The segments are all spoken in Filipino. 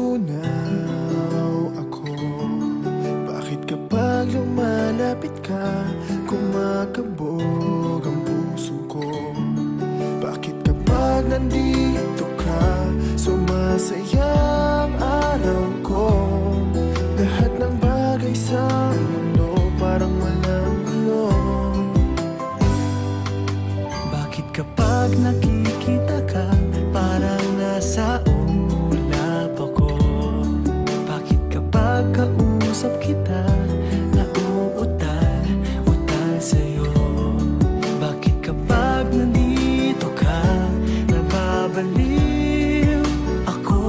natutunaw ako. Bakit kapag lumalapit ka, kumakabog ang puso ko? Bakit kapag nandito ka, sumasaya ang araw ko? Lahat ng bagay sa mundo parang walang gulo. Bakit kapag nakikita ka, parang nasa ulap ako? Bakit kapag kausap kita, nauutal-utal sa'yo? Bakit kapag nandito ka, nababaliw ako?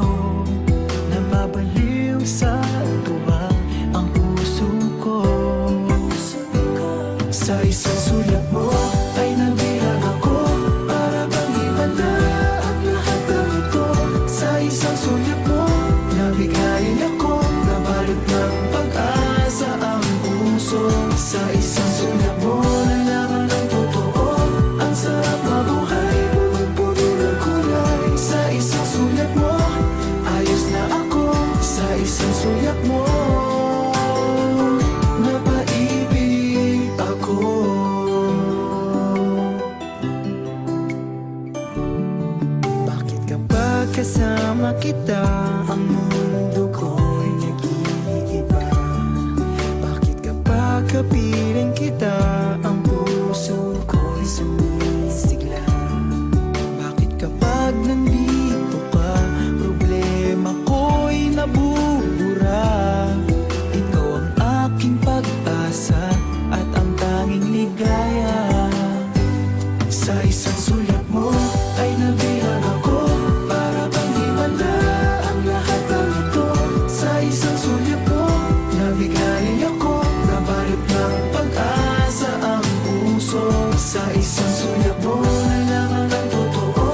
Nababaliw sa tuwa ang puso ko. Sa isang sulat mo ay nabilang ako, para bang himala ang lahat ng ito. Sa isang sulat mo, nabigayin ako, nabalot ng pag-asa ang puso. Sa isang sulat mo, nalaman ng totoo, ang sarap mabuhay, punong-puno ng kulay. Sa isang sulat mo, ayos na ako. Sa isang sulat mo, napaibig ako. Bakit kapag kasama kita, ang mundo ko'y nag-iiba? Bakit kapag kapiling kita, ang puso ko'y sumisigla? Bakit kapag nandito ka, problema ko'y nabubura? Ikaw ang aking pag-asa at ang tanging ligaya. Sa isang sulat mo ay nabilang ako, para bang himala ang lahat ng ito. Sa isang sulat mo, nabigayin ako, nabalot ng pag-asa ang puso. Sa isang sulat mo, nalaman ng totoo,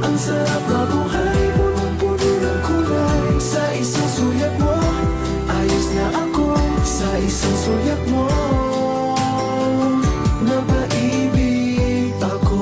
ang sarap mabuhay, punong-puno ng kulay. Sa isang sulat mo, ayos na ako. Sa isang sulat mo, napaibig ako.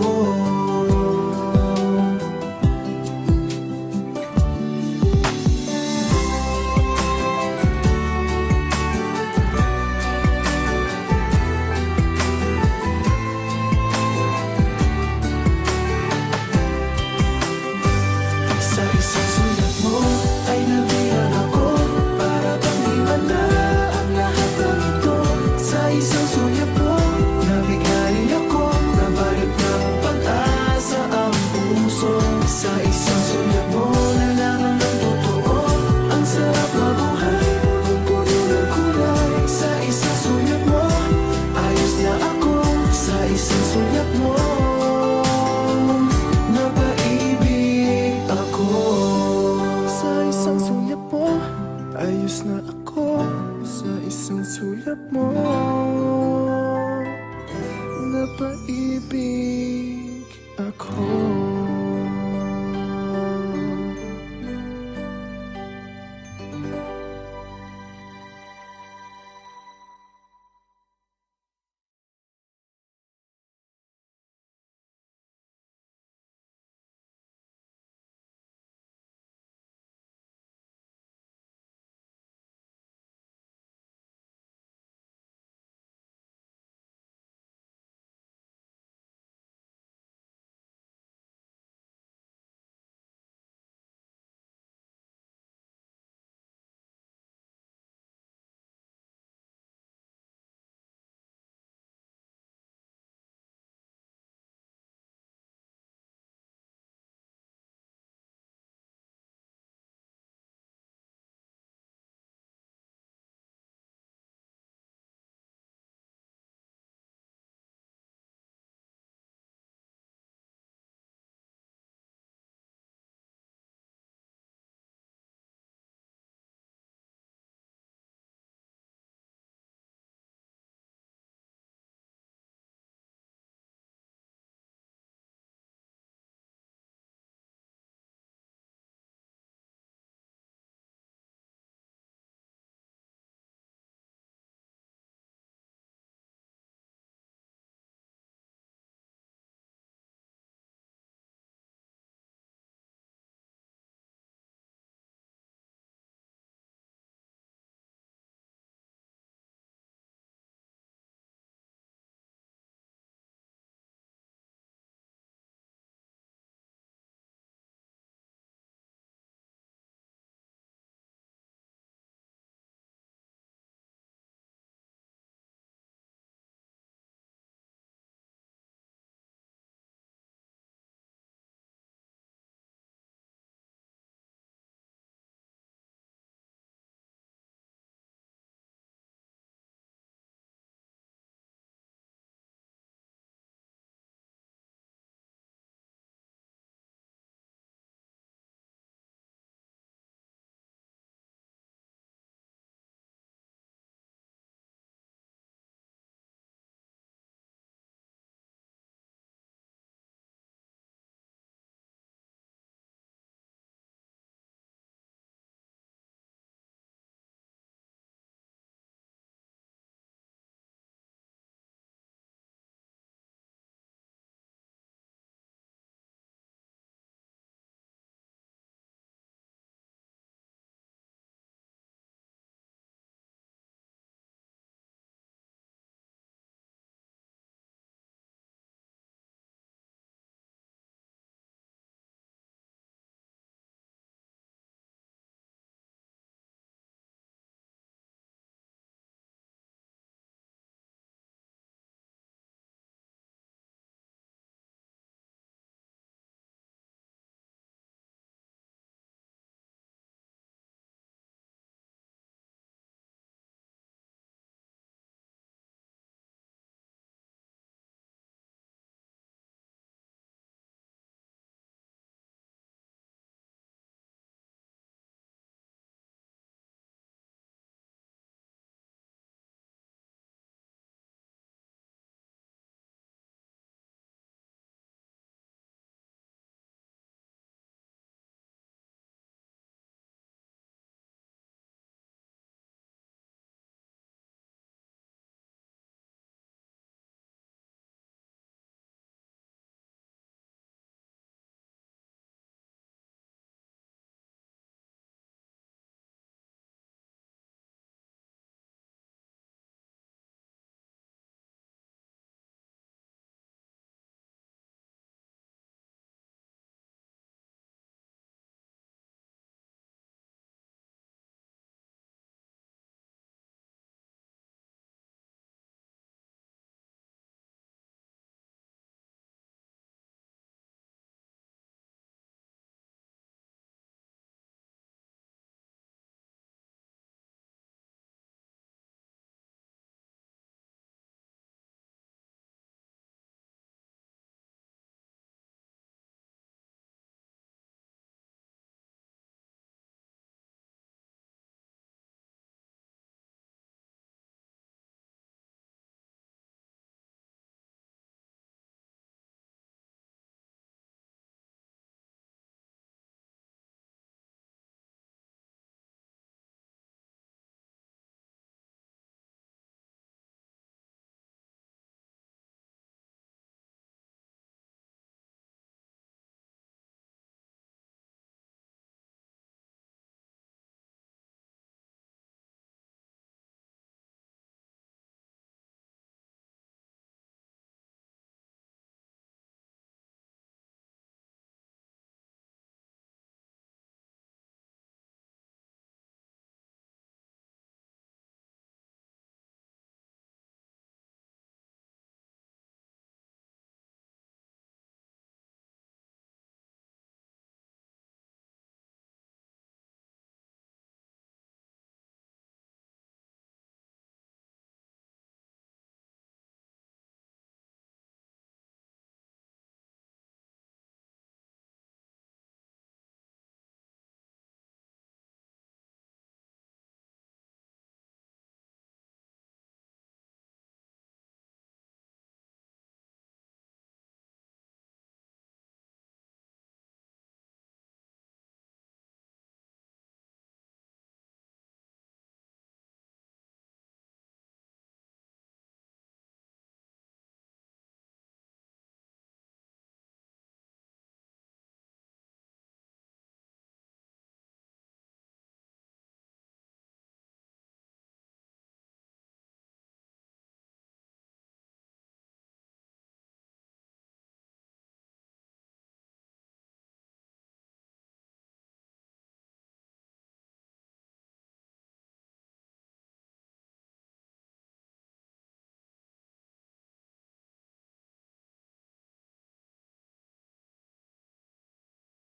Sa isang sulat mo ay nabilang ako, para bang himala ang lahat ng ito. Sa isang sulat mo, nabigayin ako, nabalot ng pag-asa ang puso. Sa isang sulat mo, nalaman ng totoo, ang sarap mabuhay, punong-puno ng kulay. Sa isang sulat mo, ayos na ako. Sa isang sulat mo, napaibig ako. Sa isang sulat mo, ayos na ako. Sa isang sulat mo, napaibig